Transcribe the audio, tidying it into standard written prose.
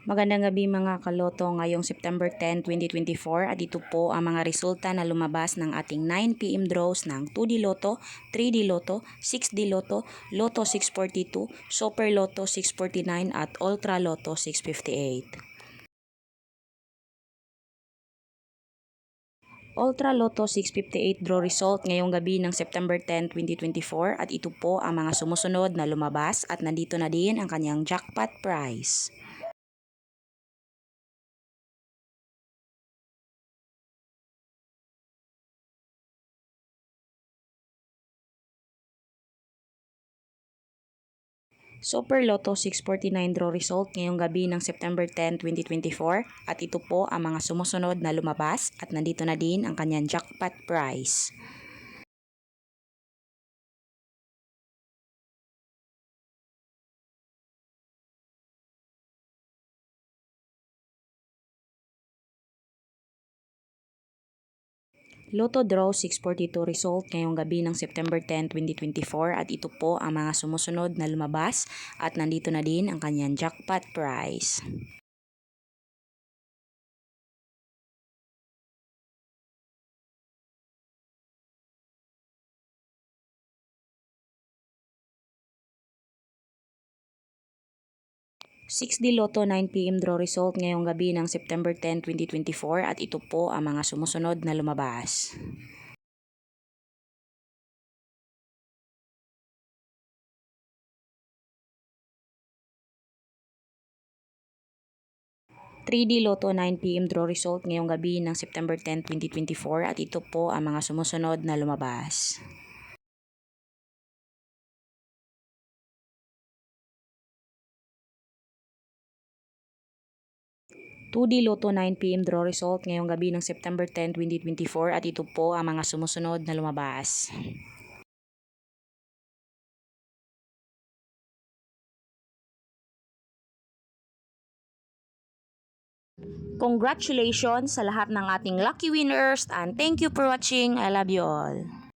Magandang gabi mga kaloto ngayong September 10, 2024 at ito po ang mga resulta na lumabas ng ating 9 PM draws ng 2D Lotto, 3D Lotto, 6D Lotto, Lotto 642, Super Lotto 649 at Ultra Lotto 658. Ultra Lotto 658 draw result ngayong gabi ng September 10, 2024 at ito po ang mga sumusunod na lumabas at nandito na din ang kanyang jackpot prize. Super Lotto 649 draw result ngayong gabi ng September 10, 2024 at ito po ang mga sumusunod na lumabas at nandito na din ang kanyang jackpot prize. Lotto Draw 642 result ngayong gabi ng September 10, 2024 at ito po ang mga sumusunod na lumabas at nandito na din ang kanyang jackpot prize. Six D Lotto 9 PM draw result ngayong gabi ng September 10, 2024 at ito po ang mga sumusunod na lumabas. 3D Lotto 9 PM draw result ngayong gabi ng September 10, 2024 at ito po ang mga sumusunod na lumabas. Two D Lotto 9 PM draw result ngayong gabi ng September 10, 2024 at ito po ang mga sumusunod na lumabas. Congratulations sa lahat ng ating lucky winners and thank you for watching. I love you all.